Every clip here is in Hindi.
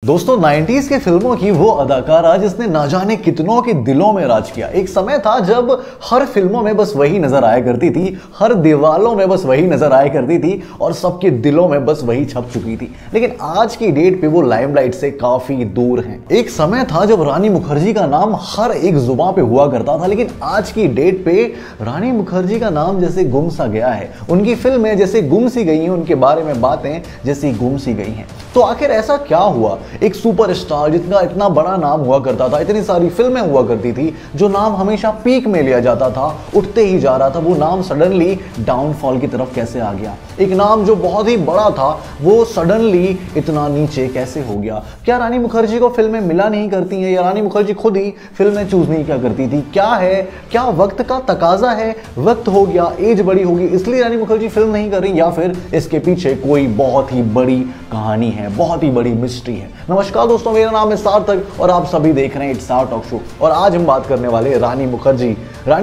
दोस्तों 90s की फिल्मों की वो अदाकारा जिसने ना जाने कितनों के दिलों में राज किया। एक समय था जब हर फिल्मों में बस वही नजर आया करती थी, हर दीवालों में बस वही नजर आया करती थी और सबके दिलों में बस वही छप चुकी थी। लेकिन आज की डेट पे वो लाइमलाइट से काफी दूर हैं। एक समय था जब रानी मुखर्जी का नाम हर एक जुबान पे हुआ करता था, लेकिन आज की डेट पे रानी मुखर्जी का नाम जैसे गुम सा गया है। उनकी फिल्में जैसे गुम सी गई हैं, उनके बारे में बातें जैसी गुम सी गई हैं। तो आखिर ऐसा क्या हुआ? एक सुपरस्टार जितना इतना बड़ा नाम हुआ करता था, इतनी सारी फिल्में हुआ करती थी, जो नाम हमेशा पीक में लिया जाता था, उठते ही जा रहा था, वो नाम सडनली डाउनफॉल की तरफ कैसे आ गया? एक नाम जो बहुत ही बड़ा था वो सडनली इतना नीचे कैसे हो गया? क्या रानी मुखर्जी को फिल्में मिला नहीं करती हैं, या रानी मुखर्जी खुद ही फिल्में चूज नहीं क्या करती थी? क्या है, क्या वक्त का तकाजा है, वक्त हो गया, एज बड़ी होगी इसलिए रानी मुखर्जी फिल्म नहीं कर रही, या फिर इसके पीछे कोई बहुत ही बड़ी कहानी है, बहुत ही बड़ी मिस्ट्री है? नमस्कार दोस्तों, मेरा नाम है सार्थक और आप सभी देख रहे हैं इट्स सार टॉक शो। और आज हम बात करने वाले रानी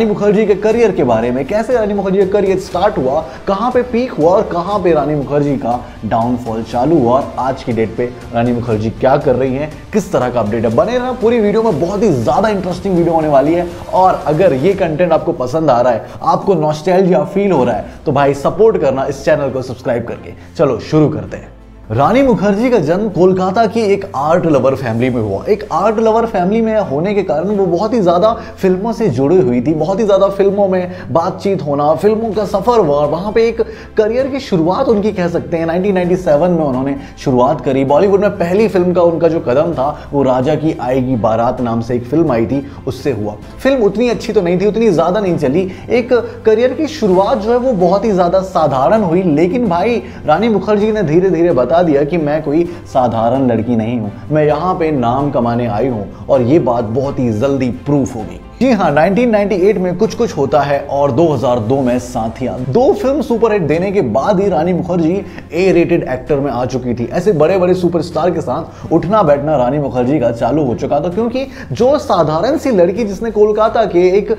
मुखर्जी के करियर के बारे में। कैसे रानी मुखर्जी का करियर स्टार्ट हुआ, कहां पे पीक हुआ और कहां पे रानी मुखर्जी का डाउनफॉल चालू हुआ, और आज की डेट पे रानी मुखर्जी क्या कर रही है, किस तरह का अपडेट है। बने रहना पूरी वीडियो में, बहुत ही ज्यादा इंटरेस्टिंग वीडियो होने वाली है। और अगर ये कंटेंट आपको पसंद आ रहा है, आपको नॉस्टैल्जिया फील हो रहा है, तो भाई सपोर्ट करना इस चैनल को सब्सक्राइब करके। चलो शुरू करते हैं। रानी मुखर्जी का जन्म कोलकाता की एक आर्ट लवर फैमिली में हुआ। एक आर्ट लवर फैमिली में होने के कारण वो बहुत ही ज़्यादा फिल्मों से जुड़ी हुई थी, बहुत ही ज़्यादा फिल्मों में बातचीत होना, फिल्मों का सफ़र हुआ, वहाँ पे एक करियर की शुरुआत उनकी कह सकते हैं 1997 में उन्होंने शुरुआत करी। बॉलीवुड में पहली फिल्म का उनका जो कदम था वो राजा की आएगी बारात नाम से एक फिल्म आई थी, उससे हुआ। फिल्म उतनी अच्छी तो नहीं थी, उतनी ज़्यादा नहीं चली। एक करियर की शुरुआत जो है वो बहुत ही ज़्यादा साधारण हुई, लेकिन भाई रानी मुखर्जी ने धीरे धीरे बता दिया कि मैं कोई साधारण लड़की नहीं हूं, मैं यहां पे नाम कमाने आई हूं। और ये बात बहुत ही जल्दी प्रूफ होगी। जी हाँ, 1998 में कुछ कुछ होता है और 2002 में साथिया। दो फिल्म सुपरहिट देने के बाद ही रानी मुखर्जी ए रेटेड एक्टर में आ चुकी थी। ऐसे बड़े बड़े सुपरस्टार के साथ उठना बैठना रानी मुखर्जी का चालू हो चुका था, क्योंकि जो साधारण सी लड़की जिसने कोलकाता के एक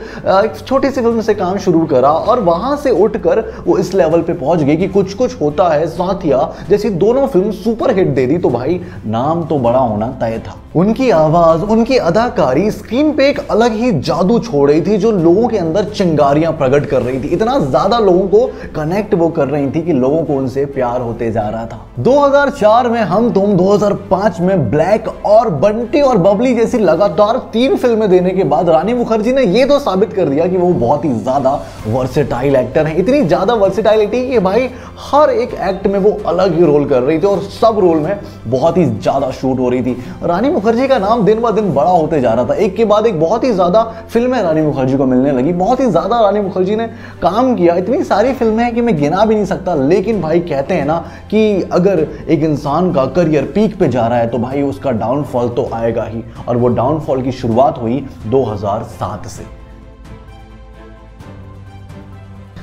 छोटी सी फिल्म से काम शुरू करा और वहां से उठकर वो इस लेवल पे पहुंच गई कि कुछ कुछ होता है, साथिया जैसी दोनों फिल्म सुपरहिट दे दी, तो भाई नाम तो बड़ा होना तय था। उनकी आवाज, उनकी अदाकारी स्क्रीन पे एक अलग ही जादू छोड़ रही थी, जो लोगों के अंदर चिंगारियां प्रकट कर रही थी। इतना ज्यादा लोगों को कनेक्ट वो कर रही थी कि लोगों को उनसे प्यार होते जा रहा था। 2004 में हम तुम, 2005 में ब्लैक और बंटी और बबली जैसी लगातार 3 फिल्में देने के बाद रानी मुखर्जी ने ये तो साबित कर दिया कि वो बहुत ही ज्यादा वर्सेटाइल एक्टर है। इतनी ज्यादा वर्सेटाइलिटी कि भाई हर एक एक्ट में वो अलग ही रोल कर रही थी और सब रोल में बहुत ही ज्यादा शूट हो रही थी। रानी मुखर्जी का नाम दिन ब दिन बड़ा होते जा रहा था। एक के बाद एक बहुत ही ज्यादा फिल्में रानी मुखर्जी को मिलने लगी, बहुत ही ज्यादा रानी मुखर्जी ने काम किया। इतनी सारी फिल्में हैं कि मैं गिना भी नहीं सकता। लेकिन भाई कहते हैं ना कि अगर एक इंसान का करियर पीक पे जा रहा है तो भाई उसका डाउनफॉल तो आएगा ही, और वो डाउनफॉल की शुरुआत हुई 2007 से।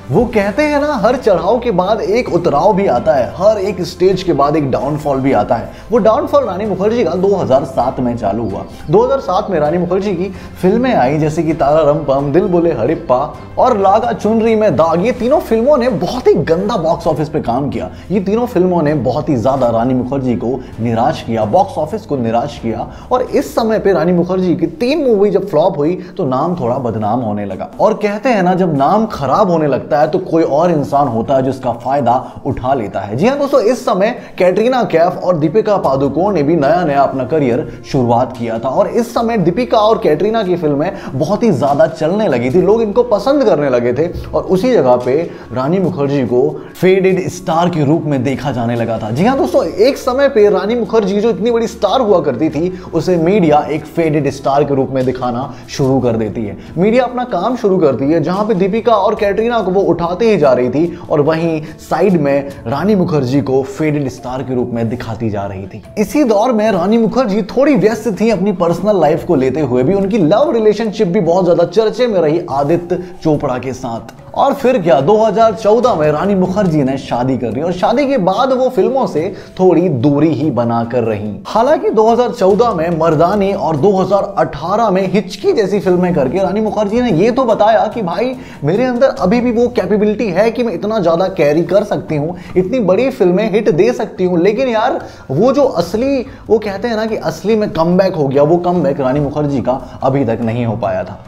वो कहते हैं ना, हर चढ़ाव के बाद एक उतराव भी आता है, हर एक स्टेज के बाद एक डाउनफॉल भी आता है। वो डाउनफॉल रानी मुखर्जी का 2007 में चालू हुआ। 2007 में रानी मुखर्जी की फिल्में आई जैसे कि तारा रंपम, दिल बोले हरिप्पा और लागा चुनरी में दाग। ये तीनों फिल्मों ने बहुत ही गंदा बॉक्स ऑफिस पे काम किया। ये तीनों फिल्मों ने बहुत ही ज्यादा रानी मुखर्जी को निराश किया, बॉक्स ऑफिस को निराश किया। और इस समय पे रानी मुखर्जी की 3 मूवी जब फ्लॉप हुई तो नाम थोड़ा बदनाम होने लगा। और कहते हैं ना, जब नाम खराब होने लगता है तो कोई और इंसान होता है जिसका फायदा उठा लेता है। जी हां दोस्तों, इस समय कैटरीना कैफ और दीपिका पादुकोण ने भी नया नया अपना करियर शुरुआत किया था। और इस समय दीपिका और कैटरीना की फिल्में बहुत ही ज्यादा चलने लगी थी, लोग इनको पसंद करने लगे थे। और उसी जगह पे रानी मुखर्जी को फेडेड स्टार के रूप में देखा जाने लगा था। जी हां दोस्तों, एक समय पे रानी मुखर्जी जो इतनी बड़ी स्टार हुआ करती थी, उसे मीडिया एक फेडेड स्टार के रूप में दिखाना शुरू कर देती है। मीडिया अपना काम शुरू करती है, जहां पे दीपिका और कैटरीना को वो उठाते ही जा रही थी और वहीं साइड में रानी मुखर्जी को फेडेड स्टार के रूप में दिखाती जा रही थी। इसी दौर में रानी मुखर्जी थोड़ी व्यस्त थी अपनी पर्सनल लाइफ को लेते हुए भी। उनकी लव रिलेशनशिप भी बहुत ज्यादा चर्चे में रही आदित्य चोपड़ा के साथ। और फिर क्या, 2014 में रानी मुखर्जी ने शादी कर ली और शादी के बाद वो फिल्मों से थोड़ी दूरी ही बना कर रही। हालांकि 2014 में मर्दानी और 2018 में हिचकी जैसी फिल्में करके रानी मुखर्जी ने ये तो बताया कि भाई मेरे अंदर अभी भी वो कैपेबिलिटी है कि मैं इतना ज्यादा कैरी कर सकती हूँ, इतनी बड़ी फिल्में हिट दे सकती हूँ। लेकिन यार वो जो असली, वो कहते हैं ना कि असली में कमबैक हो गया, वो कमबैक रानी मुखर्जी का अभी तक नहीं हो पाया था।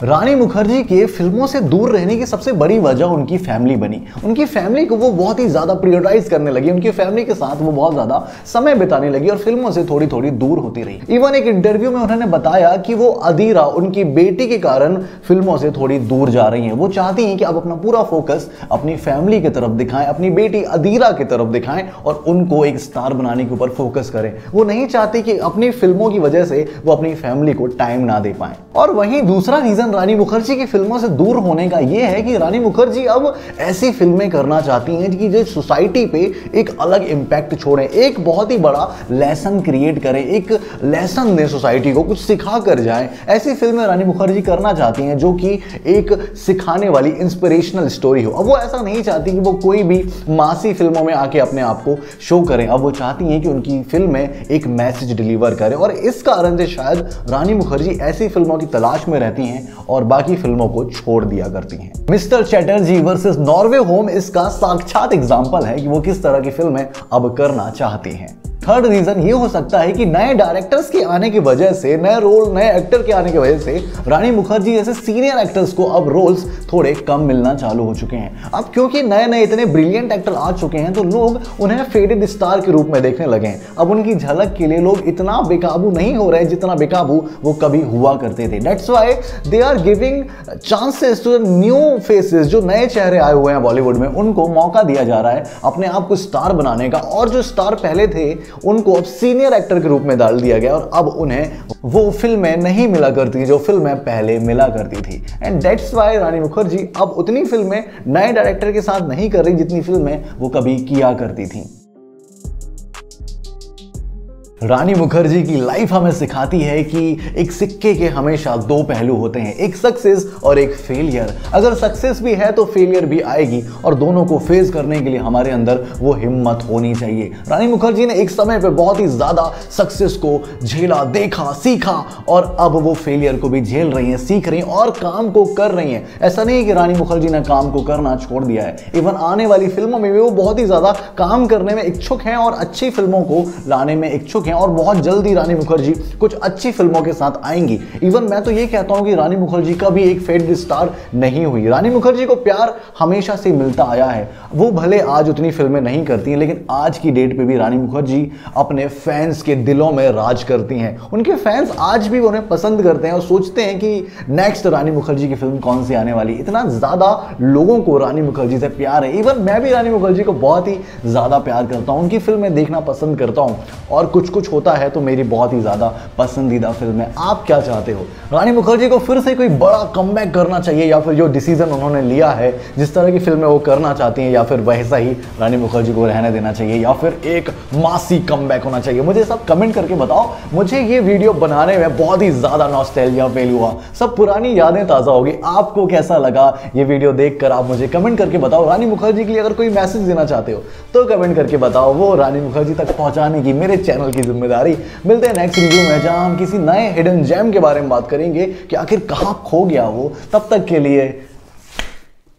रानी मुखर्जी के फिल्मों से दूर रहने की सबसे बड़ी वजह उनकी फैमिली बनी। उनकी फैमिली को वो बहुत ही ज्यादा प्रायोरिटाइज करने लगी, उनकी फैमिली के साथ वो बहुत ज्यादा समय बिताने लगी और फिल्मों से थोड़ी थोड़ी दूर होती रही। इवन एक इंटरव्यू में उन्होंने बताया कि वो अदीरा उनकी बेटी के कारण फिल्मों से थोड़ी दूर जा रही हैं। वो चाहती हैं कि अब अपना पूरा फोकस अपनी फैमिली की तरफ दिखाएं, अपनी बेटी अदीरा की तरफ दिखाएं और उनको एक स्टार बनाने के ऊपर फोकस करें। वो नहीं चाहती कि अपनी फिल्मों की वजह से वो अपनी फैमिली को टाइम ना दे पाए। और वहीं दूसरा रीजन रानी मुखर्जी की फिल्मों से दूर होने का यह है कि रानी मुखर्जी अब ऐसी फिल्में करना चाहती हैं कि जो सोसाइटी पे एक अलग इंपैक्ट छोड़ें, एक बहुत ही बड़ा लेसन क्रिएट करें, एक लेसन दें सोसाइटी को, कुछ सिखा कर जाएं। ऐसी फिल्में रानी मुखर्जी करना चाहती हैं जो कि एक सिखाने वाली इंस्पिरेशनल स्टोरी हो। अब वो ऐसा नहीं चाहती कि वो कोई भी मासी फिल्मों में आके अपने आप को शो करें। अब वो चाहती हैं कि उनकी फिल्में एक मैसेज डिलीवर करें और इस कारण से शायद रानी मुखर्जी ऐसी फिल्मों की तलाश में रहती हैं और बाकी फिल्मों को छोड़ दिया करती हैं। Mister Chatterjee versus Norway home इसका साक्षात एग्जांपल है कि वो किस तरह की फिल्में अब करना चाहती हैं। थर्ड रीजन ये हो सकता है कि नए डायरेक्टर्स के आने की वजह से, नए रोल, नए एक्टर के आने की वजह से रानी मुखर्जी जैसे सीनियर एक्टर्स को अब रोल्स थोड़े कम मिलना चालू हो चुके हैं। अब क्योंकि नए नए इतने ब्रिलियंट एक्टर आ चुके हैं तो लोग उन्हें फेडेड स्टार के रूप में देखने लगे हैं। अब उनकी झलक के लिए लोग इतना बेकाबू नहीं हो रहे जितना बेकाबू वो कभी हुआ करते थे। That's why they are giving chances to new faces. जो नए चेहरे आए हुए हैं बॉलीवुड में, उनको मौका दिया जा रहा है अपने आप को स्टार बनाने का। और जो स्टार पहले थे उनको अब सीनियर एक्टर के रूप में डाल दिया गया और अब उन्हें वो फिल्में नहीं मिला करती जो फिल्में पहले मिला करती थी। एंड दैट्स व्हाई रानी मुखर्जी अब उतनी फिल्में नए डायरेक्टर के साथ नहीं कर रही जितनी फिल्में वो कभी किया करती थी। रानी मुखर्जी की लाइफ हमें सिखाती है कि एक सिक्के के हमेशा दो पहलू होते हैं, एक सक्सेस और एक फेलियर। अगर सक्सेस भी है तो फेलियर भी आएगी और दोनों को फेस करने के लिए हमारे अंदर वो हिम्मत होनी चाहिए। रानी मुखर्जी ने एक समय पे बहुत ही ज्यादा सक्सेस को झेला, देखा, सीखा और अब वो फेलियर को भी झेल रही हैं, सीख रही हैं और काम को कर रही हैं। ऐसा नहीं कि रानी मुखर्जी ने काम को करना छोड़ दिया है। इवन आने वाली फिल्मों में भी वो बहुत ही ज्यादा काम करने में इच्छुक हैं और अच्छी फिल्मों को लाने में इच्छुक हैं और बहुत जल्दी रानी मुखर्जी कुछ अच्छी फिल्मों के साथ आएंगी। इवन मैं तो ये कहता हूं कि रानी मुखर्जी का भी एक फेड स्टार नहीं हुई। रानी मुखर्जी को प्यार हमेशा से मिलता आया है। वो भले आज उतनी फिल्में नहीं करती हैं लेकिन आज की डेट पे भी रानी मुखर्जी अपने फैंस के दिलों में राज करती हैं। उनके फैंस आज भी उन्हें पसंद करते हैं और सोचते हैं कि नेक्स्ट रानी मुखर्जी की फिल्म कौन सी आने वाली। इतना ज्यादा लोगों को रानी मुखर्जी से प्यार है। इवन मैं भी रानी मुखर्जी को बहुत ही ज्यादा प्यार करता हूं, उनकी फिल्में देखना पसंद करता हूं और कुछ कुछ होता है तो मेरी बहुत ही ज्यादा पसंदीदा फिल्म है। आप क्या चाहते हो? रानी मुखर्जी को फिर से कोई बड़ा कमबैक करना चाहिए या फिर जो डिसीजन उन्होंने लिया है, जिस तरह की फिल्में वो करना चाहती हैं, या फिर वैसा ही रानी मुखर्जी को रहने देना चाहिए या फिर एक मासी कमबैक होना चाहिए? मुझे सब कमेंट करके बताओ। मुझे ये वीडियो बनाने में बहुत ही ज्यादा नॉस्टैल्जिया फील हुआ, सब पुरानी यादें ताजा होगी। आपको कैसा लगा ये वीडियो देखकर आप मुझे कमेंट करके बताओ। रानी मुखर्जी के लिए अगर कोई मैसेज देना चाहते हो तो कमेंट करके बताओ। वो रानी मुखर्जी तक पहुंचाने की मेरे चैनल की जिम्मेदारी। मिलते हैं नेक्स्ट रिव्यू में जहां हम किसी नए हिडन जेम के बारे में बात करेंगे कि आखिर कहां खो गया वो। तब तक के लिए